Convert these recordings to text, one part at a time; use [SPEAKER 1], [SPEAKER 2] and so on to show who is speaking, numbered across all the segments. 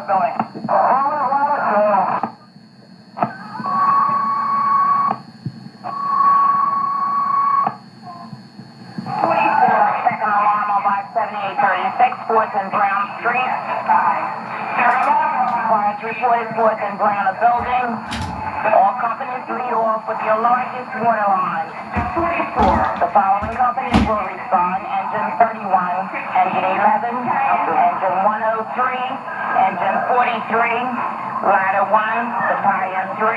[SPEAKER 1] building. Second alarm on box 7836, 4th and Brown Street. Fires reported 4th and Brown a building. All companies lead off with your largest water line. The following companies will respond: Engine 31, Engine 11, Engine 103, Engine 43, Ladder 1, Battalion 3,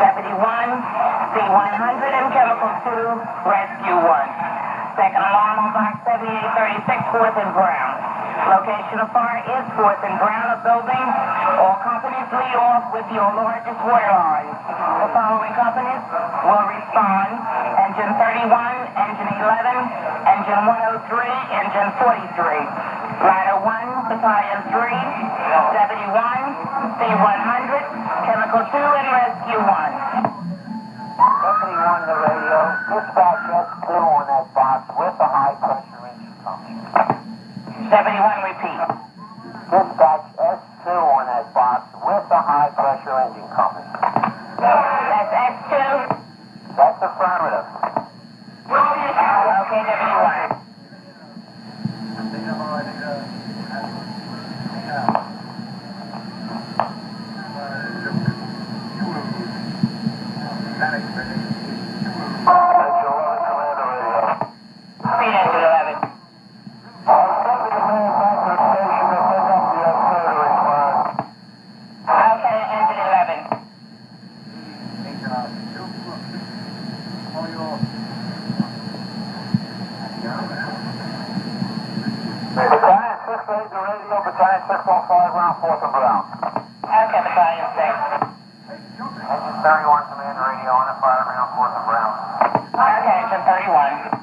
[SPEAKER 1] Deputy 1, C-100, and Chemical 2, Rescue 1. Second alarm on box 7836, 4th and Brown. Location of fire is 4th and Brown, a building. All companies lead off with your largest water lines. The following companies will respond: Engine 31, Engine 11, Engine 103, Engine 43, Ladder 1, Battalion 3, Deputy 1, C-100, Chemical 2, and Rescue 1.
[SPEAKER 2] Deputy 1 the radio. Dispatch S2 on that box with the high pressure engine coming.
[SPEAKER 1] Deputy 1, repeat.
[SPEAKER 2] Dispatch S2 on that box with the high pressure engine coming.
[SPEAKER 1] That's S2.
[SPEAKER 2] That's affirmative.
[SPEAKER 1] Okay, Deputy 1. Repeat, Engine 11. Okay, Engine 11.
[SPEAKER 2] Battalion 6 ready to radio. Battalion 6 on 5 round 4th and Brown.
[SPEAKER 1] Okay, Battalion 6.
[SPEAKER 2] Engine 31 command radio on the 5 round 4th and Brown.
[SPEAKER 1] Okay, Engine 31.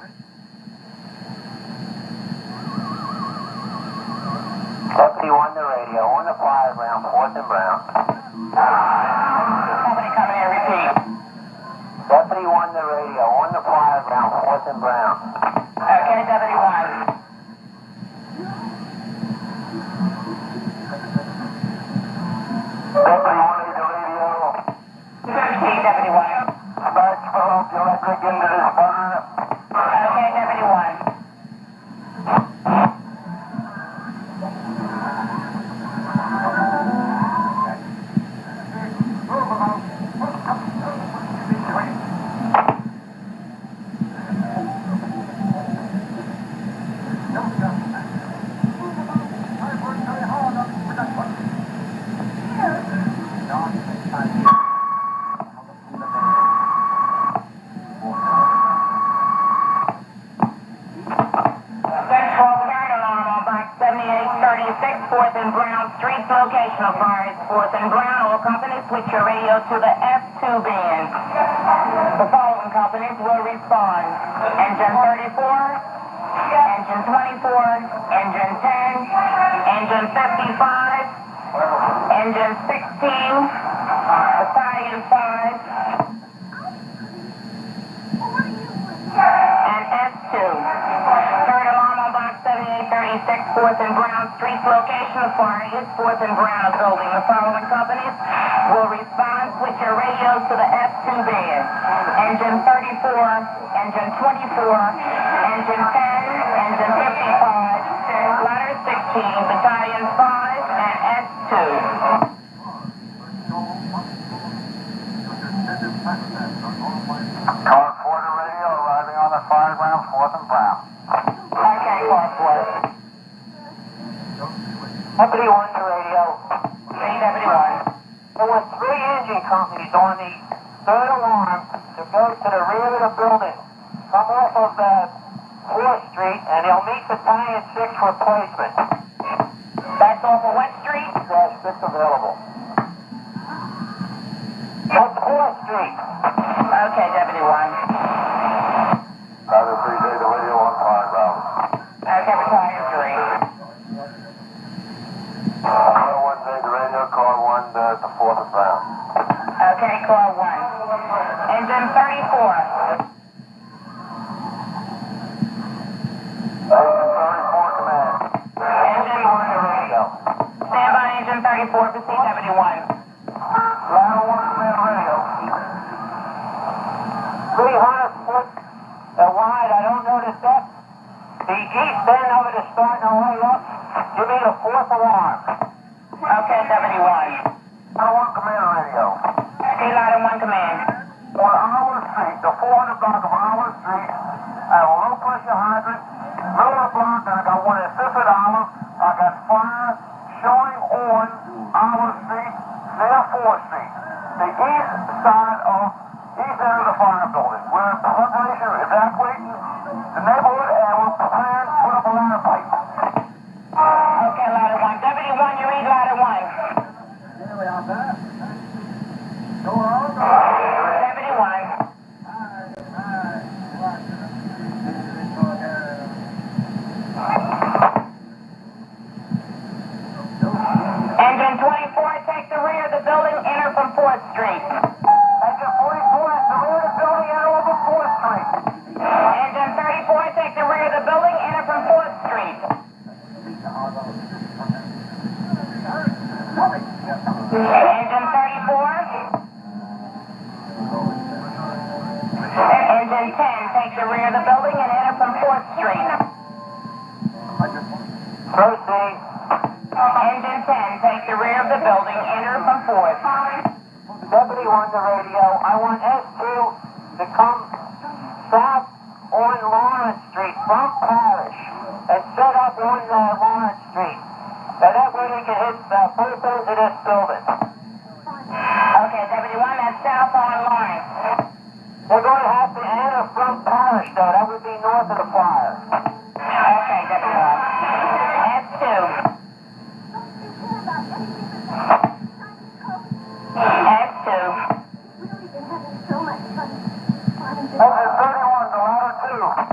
[SPEAKER 2] Deputy 1 the radio on the 5 round 4th and Brown.
[SPEAKER 1] Company coming in, repeat.
[SPEAKER 2] Deputy 1 the radio on the 5 round 4th and Brown.
[SPEAKER 1] Okay, Deputy 1.
[SPEAKER 2] Deputy 1 the radio.
[SPEAKER 1] Repeat, Deputy 1.
[SPEAKER 2] Dispatch follow the electric into this burner.
[SPEAKER 1] Okay, Deputy 1. Location of fire is 4th and Brown. All companies switch your radio to the F2 band. The following companies will respond: Engine 34, Engine 24, Engine 10, Engine 55, Engine 16, Battalion 5, and S2. Third alarm on box 7836, 4th and Brown Street. Location of fire is 4th and Brown, a building. The following companies will respond. Switch your radios to the F2 band: Engine 34, Engine 24, Engine 10, Engine 55, Ladder 16, Battalion 5, and S2.
[SPEAKER 2] Car 4 the radio arriving on the 5 round 4th and Brown.
[SPEAKER 1] Okay, Car 4.
[SPEAKER 2] Deputy 1 the radio.
[SPEAKER 1] Repeat, Deputy 1.
[SPEAKER 2] There were 3 engine companies on the 3rd alarm to go to the rear of the building. Come off of 4th Street and they'll meet Battalion 6 for placement.
[SPEAKER 1] That's off of what street?
[SPEAKER 2] Dash 6 available. That's 4th Street.
[SPEAKER 1] Okay, Deputy 1.
[SPEAKER 2] Have a free day the radio on 5 round.
[SPEAKER 1] Okay, Battalion 3.
[SPEAKER 2] Car 1 day the radio, car 1 to 4th and Brown.
[SPEAKER 1] Okay, Car 1. Engine 34.
[SPEAKER 2] Engine 34 command.
[SPEAKER 1] Engine
[SPEAKER 2] 1 the radio.
[SPEAKER 1] Stand by, Engine 34.
[SPEAKER 2] is starting to light up. Give me the fourth alarm.
[SPEAKER 1] Okay, 71.
[SPEAKER 2] Ladder 1 command radio.
[SPEAKER 1] Okay, Ladder 1 command.
[SPEAKER 2] On Olive Street, the 400 block of Olive Street, I have a low pressure hydrant, middle of the block, and I got one in Fifth and Olive. I got fire showing on Olive Street near 4th Street, the east side of east end of the fire building. We're in preparation of evacuating the neighborhood, and we're preparing to put up a ladder pipe.
[SPEAKER 1] Okay, Ladder 1. Deputy 1, you read Ladder 1. Deputy 1. Engine 24, take the rear of the building, enter from 4th Street.
[SPEAKER 2] Engine 44 is the rear of the building, enter over 4th Street.
[SPEAKER 1] Engine 34, take the rear of the building, enter from 4th Street. Engine 34. Engine 10, take the rear of the building and enter from 4th Street.
[SPEAKER 2] Proceed.
[SPEAKER 1] Engine 10, take the rear of the building, enter from 4th.
[SPEAKER 2] Deputy 1 to radio. I want S2 to come south on Lawrence Street from Parish and set up on Lawrence Street. And that way they can hit both ends of this building.
[SPEAKER 1] Okay, Deputy 1, that's south on Lawrence.
[SPEAKER 2] They're going to have to enter from Parish, though. That would be north of the fire.
[SPEAKER 1] Okay, Deputy 1. S2. S2.
[SPEAKER 2] Engine 31 to ladder 2.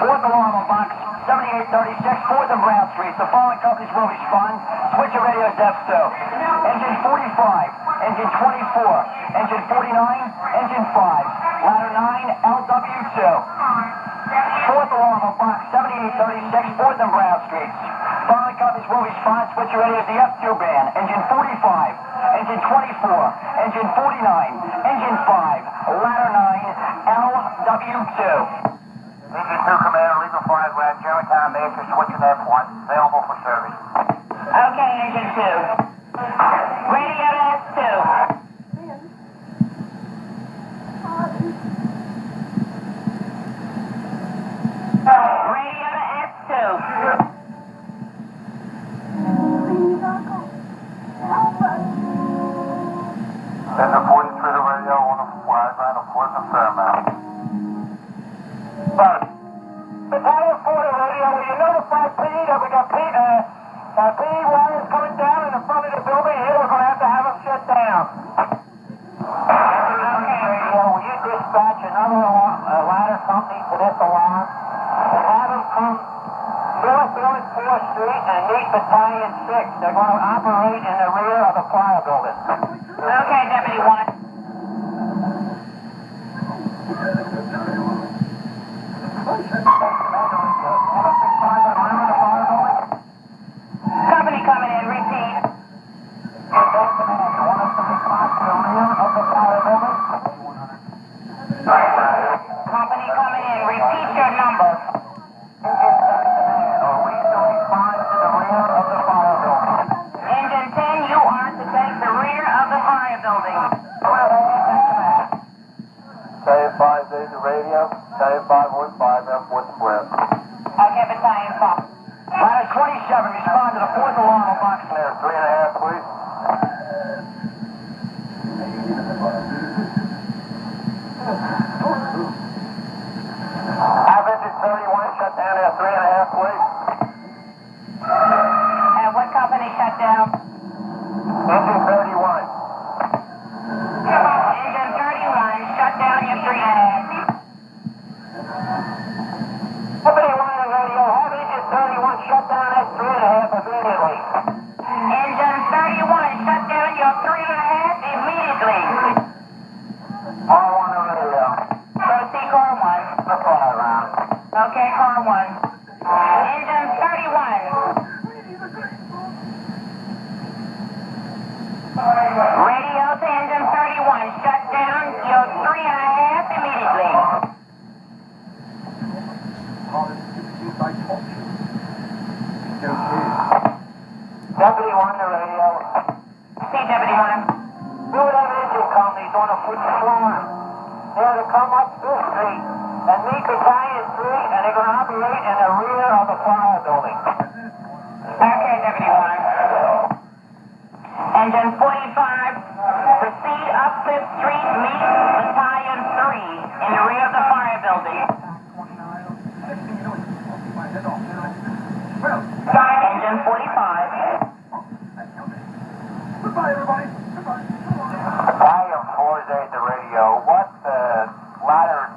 [SPEAKER 3] Fourth alarm on box 7836, 4th and Brown Street. The following companies will respond. Switch your radios to F2. Engine 45, Engine 24, Engine 49, Engine 5, Ladder 9, LW2. Fourth alarm on box 7836, 4th and Brown Streets. Following companies will respond. Switch your radios to F2 band. Engine 45, Engine 24, Engine 49, Engine 5, Ladder 9, LW2.
[SPEAKER 2] Engine 2 command, legal fire ground, Germantown Major, switching F1, available for service.
[SPEAKER 1] Okay, Engine 2. Radio to S2. Radio to S2.
[SPEAKER 2] Engine 43 to radio on the fire ground of 4th and Fairmount. Battalion 4 to radio, will you notify P that we got P wires coming down in the front of the building here? We're going to have them shut down. Okay, radio, will you dispatch another ladder company to this alarm and have them come north on 4th Street and meet Battalion 6. They're going to operate in the rear of the fire building.
[SPEAKER 1] Okay, Deputy 1. Company coming in, repeat. Company coming in, repeat your number. Engine 10, you are to take the rear of the fire building.
[SPEAKER 2] Battalion 5, there's the radio. Battalion 5, Ward 5, F4 Square.
[SPEAKER 1] Okay, Battalion 5.
[SPEAKER 3] Ladder 27, respond to the fourth alarm on box
[SPEAKER 2] There, 3.5, please. Have engine 31 shut down there, 3.5, please.
[SPEAKER 1] And what company shut down?
[SPEAKER 2] Engine 31.
[SPEAKER 1] Engine 31, shut down your 3.5.
[SPEAKER 2] Company 1 on the radio, have engine 31 shut down that 3.5 immediately.
[SPEAKER 1] Engine 31, shut down your 3.5 immediately.
[SPEAKER 2] R1 on the radio.
[SPEAKER 1] Proceed, car 1.
[SPEAKER 2] The fire round.
[SPEAKER 1] Okay, car 1. Engine 31. Radio to engine 31, shut down
[SPEAKER 2] they're to come up this street and meet Battalion 3, and they're going to operate in the rear of the fire building.
[SPEAKER 1] Okay, Deputy 1. Engine 45, proceed up 5th Street, meet Battalion 3 in the rear of the fire building. Engine 45.
[SPEAKER 2] Goodbye, everybody. Battalion 4 is at the radio. What ladder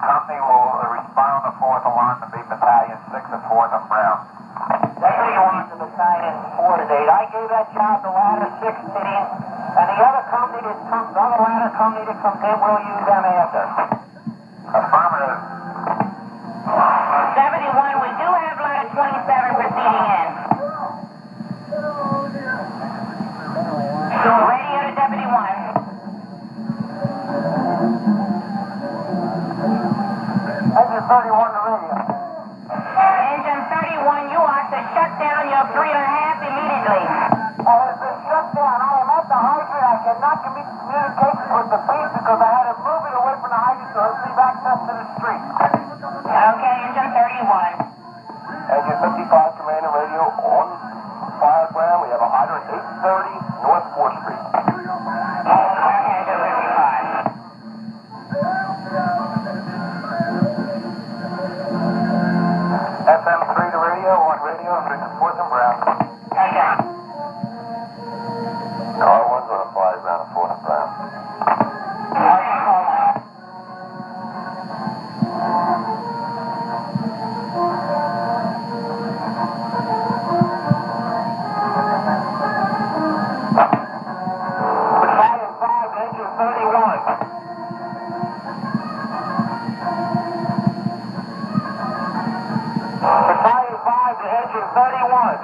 [SPEAKER 2] company will respond on the 4th alarm to be Battalion 6 at 4th and Brown? Deputy 1 to Battalion 4 to date. I gave that job to ladder 16, and the other company that comes, the other ladder company that comes in, will use them after. Affirmative.
[SPEAKER 1] Deputy 1, we do have ladder 27 proceeding in. Radio to Deputy 1.
[SPEAKER 2] Engine 31 to radio.
[SPEAKER 1] Engine 31, you are to shut down your 3.5 immediately.
[SPEAKER 2] It's been shut down. I am at the hydrant. I cannot communicate with the beast because I had to move it away from the hydrant so it's leave access to the street.
[SPEAKER 1] Okay, engine 31.
[SPEAKER 2] Engine 55, command and radio on fire ground. We have a hydrant 830 North 4th Street.
[SPEAKER 1] Okay, engine 55.
[SPEAKER 2] FM 3 to radio on radio, 4th and Brown.
[SPEAKER 1] Okay.
[SPEAKER 2] Car 1's on a fire ground at 4th and Brown.
[SPEAKER 1] Okay, hold on.
[SPEAKER 2] Battalion 5, engine 31. Battalion 5 to engine 31.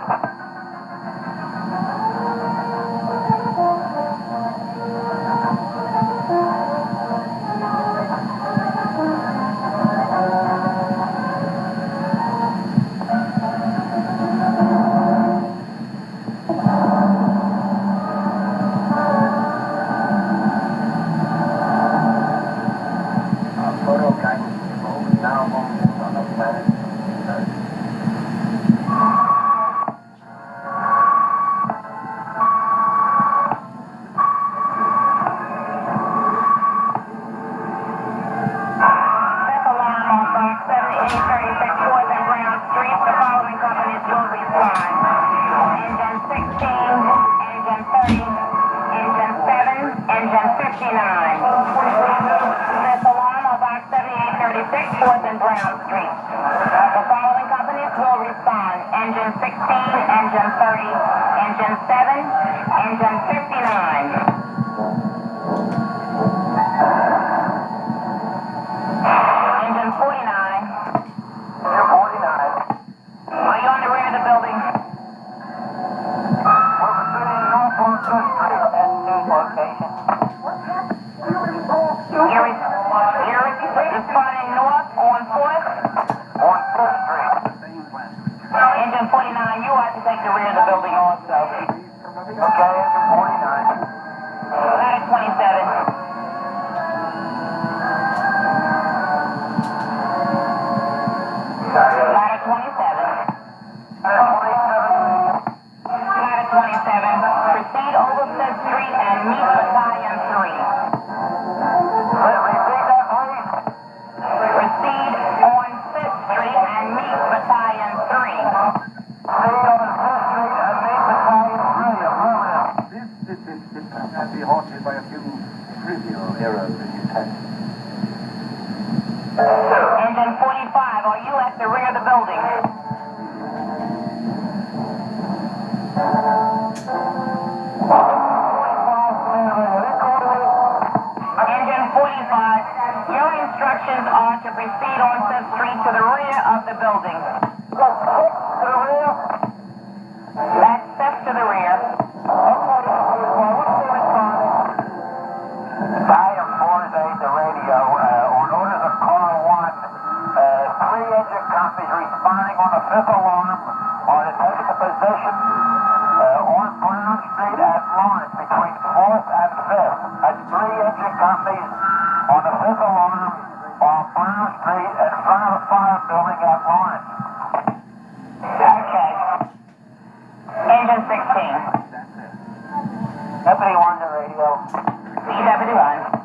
[SPEAKER 1] Fifth alarm on box 7836 4th and Brown Street. The following companies will respond. Engine 16, engine 30, engine 7, engine 59. Fifth alarm on box 7836 4th and Brown Street. The following companies will respond. Engine 16, engine 30, engine 7, engine 59. Engine 49.
[SPEAKER 2] Engine 49.
[SPEAKER 1] Are you on the rear of the building?
[SPEAKER 2] We're proceeding north on 5th Street at news location.
[SPEAKER 1] You're responding north on 4th.
[SPEAKER 2] On 5th Street.
[SPEAKER 1] Engine 49, you are to take the rear of the building also.
[SPEAKER 2] Okay, engine 49.
[SPEAKER 1] Ladder 27. Ladder 27. Ladder 27. Proceed over 5th Street and meet Battalion 3.
[SPEAKER 2] Repeat that, please.
[SPEAKER 1] Proceed on 5th Street and meet Battalion 3.
[SPEAKER 2] Stay on 5th Street and meet Battalion 3. Affirmative.
[SPEAKER 4] This can be haunted by a few trivial errors in your test.
[SPEAKER 1] Engine 45, are you at the rear of the building? Engine 45, your instructions are to proceed on 5th Street to the rear of the building. That's 5th to the rear.
[SPEAKER 2] Battalion 4 is at the radio. On orders of Car 1, 3 engine companies responding on the 5th alarm are to take the position on Brown Street at Lawrence between 4th and 5th. That's 3 engine companies on the fifth alarm on Brown Street in front of the fire building at Lawrence.
[SPEAKER 1] Okay. Engine 16.
[SPEAKER 2] Deputy 1 to radio.
[SPEAKER 1] See Deputy 1.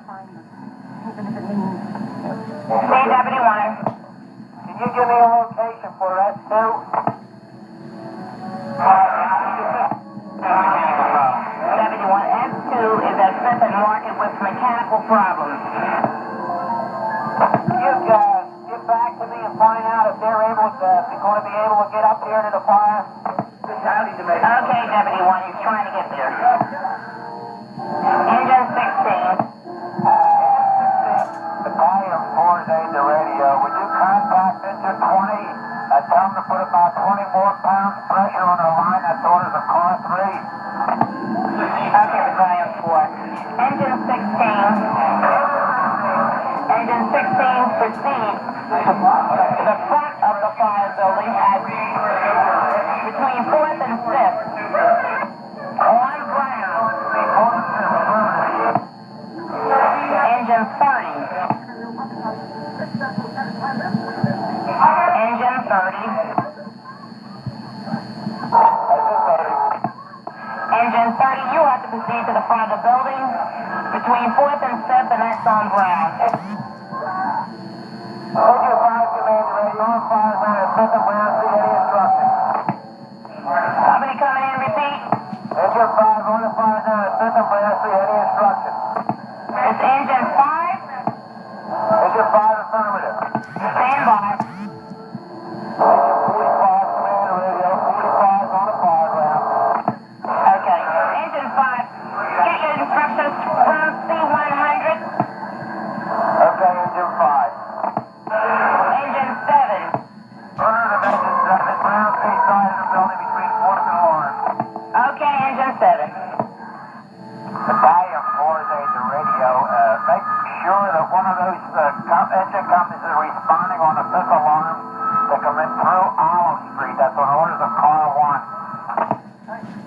[SPEAKER 1] See Deputy 1.
[SPEAKER 2] Can you give me a location for S2?
[SPEAKER 1] Deputy 1, S2 is at 5th and Market with mechanical problems.
[SPEAKER 2] You get back to me and find out if they're going to be able to get up here to the fire.
[SPEAKER 1] Okay, Deputy 1, he's trying to get there. Engine 16.
[SPEAKER 2] Battalion 4's aid to radio. Would you contact engine 20 and tell them to put about 20 more pounds pressure on the line? That's orders of car 3.
[SPEAKER 1] Okay, Battalion 4. Engine 16. Engine 16 proceed to the front of the fire building at between 4th and 5th. On ground. Engine 30. Engine 30. Engine 30, you have to proceed to the front of the building between 4th and 5th, and that's on ground.
[SPEAKER 2] Engine 5 command radio on fire line at 5th and Brown. See any instructions?
[SPEAKER 1] Company coming in, repeat.
[SPEAKER 2] Engine 5 on the fire line at 5th and Brown. See any instructions?
[SPEAKER 1] It's engine 5.
[SPEAKER 2] Engine 5 affirmative.
[SPEAKER 1] Stand by.
[SPEAKER 2] Engine 45 command radio. 45 on the fire ground.
[SPEAKER 1] Okay. Engine 5, get your instructions from C100.
[SPEAKER 2] Okay, engine 5.
[SPEAKER 1] Engine 7.
[SPEAKER 2] Order of engine 7. Brown Street side of the building between 4th and Lawrence.
[SPEAKER 1] Okay, engine 7.
[SPEAKER 2] Battalion 4's aid to radio. Make sure that one of those engine companies is responding on the 5th alarm to come in through Olive Street. That's on orders of car 1.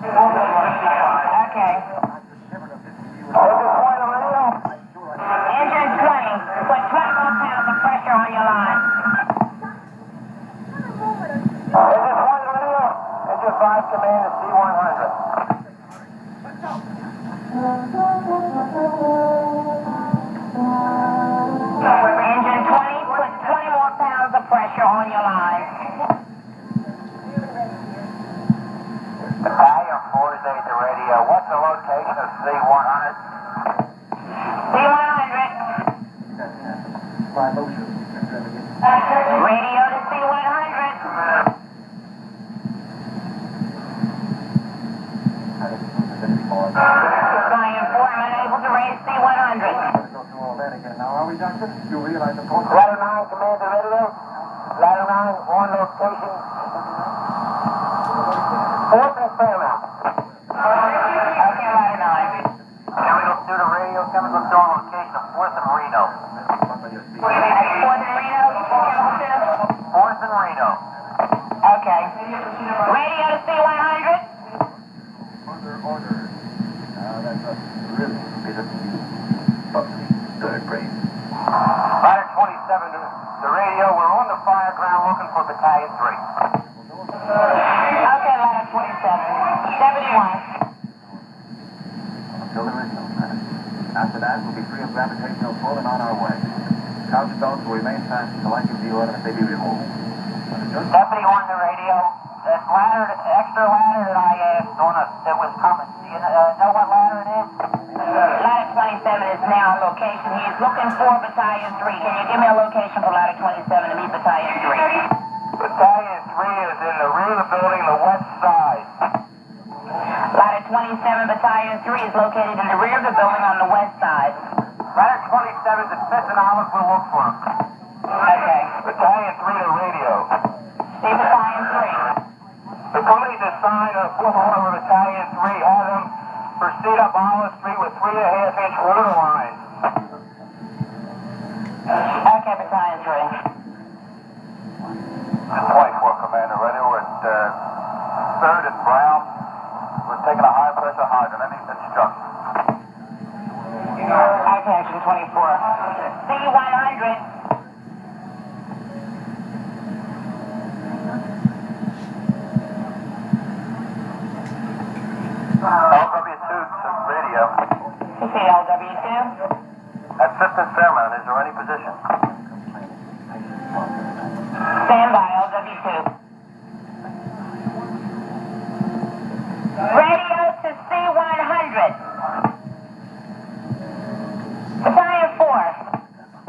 [SPEAKER 1] Okay.
[SPEAKER 2] Engine 20 radio.
[SPEAKER 1] Engine 20, put 20 more pounds of pressure on your line.
[SPEAKER 2] Engine 20 radio. Engine 5 command is C100.
[SPEAKER 1] Engine 20, put 20 more pounds of pressure on your line.
[SPEAKER 2] Battalion 4's aid to radio. What's the location of C100?
[SPEAKER 1] C100. Radio to C100. Battalion 4, I'm unable to raise C100.
[SPEAKER 2] Ladder 9 command to radio. Ladder 9 on location. 4th and Fairmount.
[SPEAKER 1] Okay, ladder 9.
[SPEAKER 2] Can we go through the radio chemical store location of 4th and Reno?
[SPEAKER 1] 4th and Reno, chemical test.
[SPEAKER 2] 4th and Reno.
[SPEAKER 1] Okay. Radio to C100.
[SPEAKER 4] Order. That's a really bit of third grade.
[SPEAKER 2] Ladder 27 to radio. We're on the fire ground looking for Battalion 3.
[SPEAKER 1] Okay, ladder 27. 71.
[SPEAKER 4] Until there is no planet. After that, we'll be free of gravitational pull and on our way. Couch stones will remain fast until I give the order that they be removed. Understood?
[SPEAKER 2] Deputy 1 to radio. That ladder, extra ladder that I asked on that was coming. Do you know what ladder it is?
[SPEAKER 1] Ladder 27 is now on location. He's looking for Battalion 3. Can you give me a location for ladder 27 to meet Battalion 3?
[SPEAKER 2] Battalion 3 is in the rear of the building, the west side.
[SPEAKER 1] Ladder 27, Battalion 3 is located in the rear of the building on the west side.
[SPEAKER 2] Ladder 27 is at 5th and Olive. We'll look for him.
[SPEAKER 1] Okay.
[SPEAKER 2] Battalion 3 to radio.
[SPEAKER 1] See Battalion 3.
[SPEAKER 2] The company's assigned a 4th order of Battalion 3. Have them proceed up Olive Street with 3.5-inch water lines.
[SPEAKER 1] Okay, Battalion 3.
[SPEAKER 2] 24 Commander, ready. We're at 3rd and Brown. We're taking a high pressure hydrant. Any instructions?
[SPEAKER 1] Okay, action 24. C100.
[SPEAKER 2] LW2 to radio.
[SPEAKER 1] This is LW2.
[SPEAKER 2] At 5th and Fairmount, is there any position?
[SPEAKER 1] Stand by, LW2. Radio to C100. Battalion 4.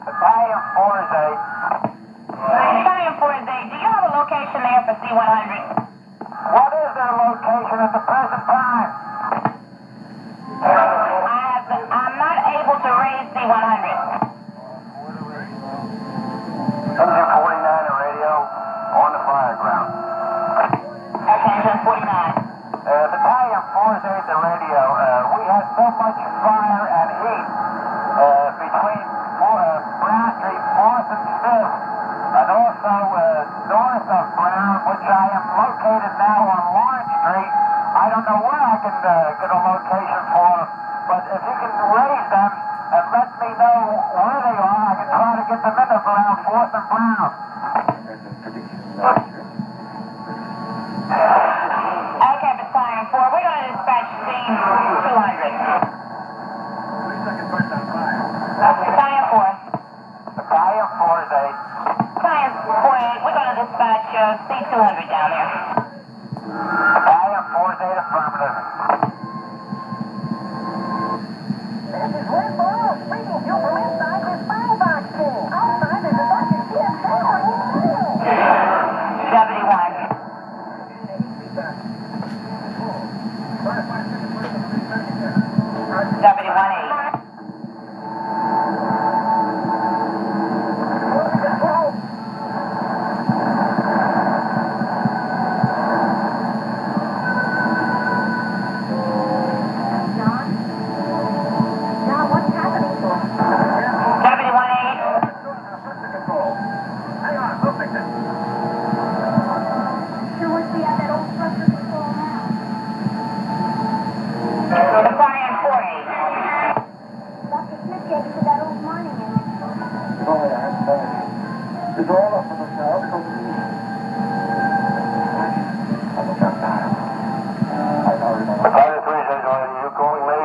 [SPEAKER 2] Battalion 4 is 8.
[SPEAKER 1] Battalion 4 is 8. Do you have a location there for C100?
[SPEAKER 2] What is their location at the present time?
[SPEAKER 1] I'm not able to raise C100.
[SPEAKER 2] Engine 49 at radio on the fire ground.
[SPEAKER 1] Okay, engine 49.
[SPEAKER 2] Battalion 4 is 8 the radio. We had so much fire and heat between Brown Street, 4th and 5th, and also north of Brown, which I am located now on Lawrence Street. I don't know where I can get a location for, but if you can raise them and let me know where they are, I can try to get them into around 4th and Brown.
[SPEAKER 1] Okay, Battalion 4, we're going to dispatch C200. Battalion 4.
[SPEAKER 2] Battalion 4 is 8.
[SPEAKER 1] Battalion 4, we're going to dispatch C200 down there.
[SPEAKER 2] Battalion 4 is 8 affirmative.
[SPEAKER 5] This is Red Bull speaking to you from inside this fire box thing. Outside there's a bunch of kids hammering in
[SPEAKER 1] 71.
[SPEAKER 5] Now what's happening to us?
[SPEAKER 1] 71-8.
[SPEAKER 2] Hang on, we'll fix it.
[SPEAKER 5] Sure wish we had that old structure control now.
[SPEAKER 1] Battalion 4-8.
[SPEAKER 5] Dr. Smith gave it to that old mining engine.
[SPEAKER 2] Battalion 3 is 8 already. You calling me?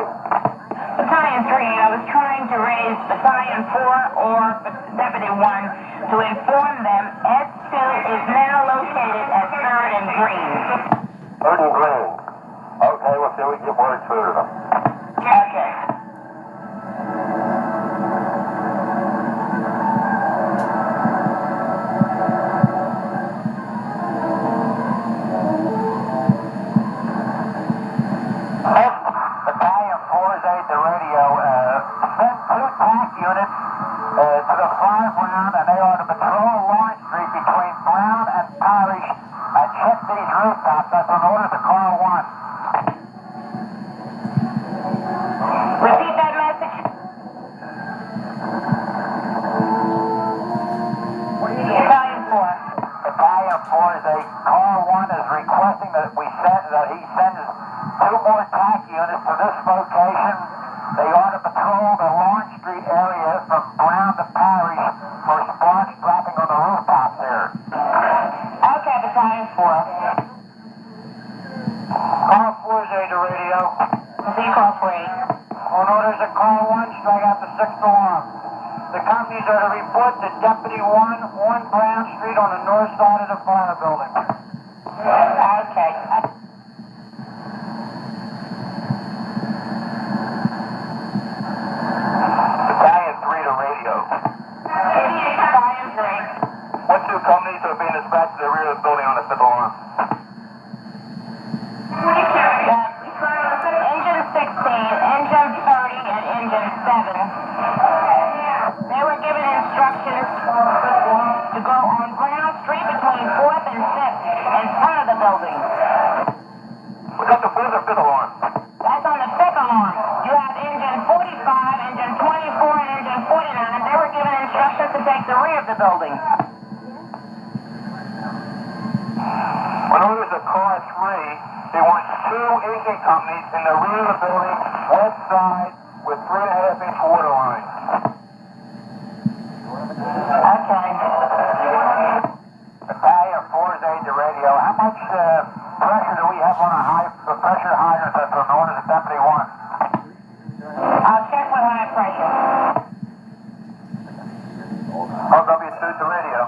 [SPEAKER 1] Battalion 3, I was trying to raise Battalion 4 or Deputy 1 to inform them S2 is now located at 3rd and Green.
[SPEAKER 2] 3rd and Green. Okay, we'll see if we can get word through to them.
[SPEAKER 1] Okay.
[SPEAKER 2] Battalion 4 is 8 the radio. Send 2 TAC units to the fire ground, and they are to patrol Lawrence Street between Brown and Parish and check these rooftops. That's an order to Car 1.
[SPEAKER 1] Repeat that message. Battalion 4.
[SPEAKER 2] Battalion 4 is 8. Car 1 is requesting that he sends 2 more TAC units to this location. They are to patrol the Lawrence Street area from Brown to Parish for sparks dropping on the rooftops there.
[SPEAKER 1] Okay, Battalion 4.
[SPEAKER 2] Car 4 is 8 to radio.
[SPEAKER 1] Z call 4-8.
[SPEAKER 2] On orders of Car 1, strike out the 6th alarm. The companies are to report to Deputy 1 Brown Street on the north side of the fire building.
[SPEAKER 1] Okay.
[SPEAKER 2] Battalion 3 to radio.
[SPEAKER 1] Battalion 3.
[SPEAKER 2] What 2 companies are being dispatched to the rear of the building on the 5th alarm?
[SPEAKER 1] Engine 16, Engine 30, and Engine 7. They were given instructions to go on Brown Street between 4th and 5th in front of the building.
[SPEAKER 2] We got the 4th or 5th alarm.
[SPEAKER 1] That's on the 5th alarm. You have Engine 45, Engine 24, and Engine 49. They were given instructions to take the rear of the building.
[SPEAKER 2] On orders of Car 3, he wants 2 engine companies in the rear of the building, west side, with 3.5-inch water lines.
[SPEAKER 1] Okay.
[SPEAKER 2] Battalion 4's aid to radio. How much pressure do we have on a high pressure hydrant that's known as a Deputy 1?
[SPEAKER 1] I'll check with high pressure.
[SPEAKER 2] LW2 to radio.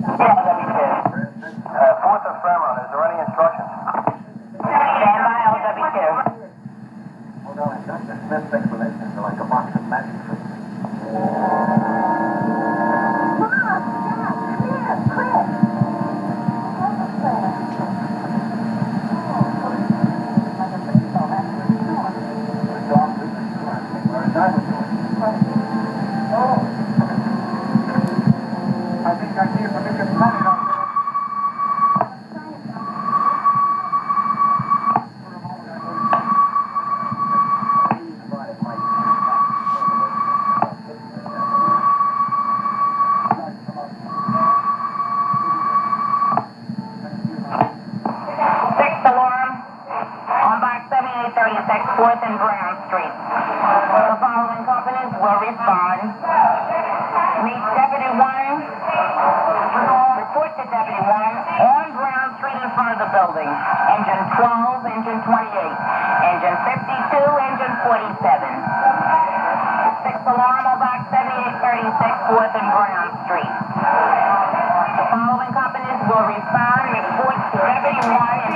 [SPEAKER 1] Yeah, W2.
[SPEAKER 2] Fourth and Fairmont, is there any instructions?
[SPEAKER 1] Stand by, LW2.
[SPEAKER 4] Oh, darling, Dr. Smith's explanations are like a box of magic tricks.
[SPEAKER 2] I think I see a familiar planet out there.
[SPEAKER 1] Sixth alarm on box 7836 4th and Brown Street. The following companies will respond. Meet Deputy 1. Report to Deputy 1 on Brown Street in front of the building. Engine 12, engine 28, engine 52, engine 47. Sixth alarm on box 7836 4th and Brown Street. The following companies will respond. Report to Deputy 1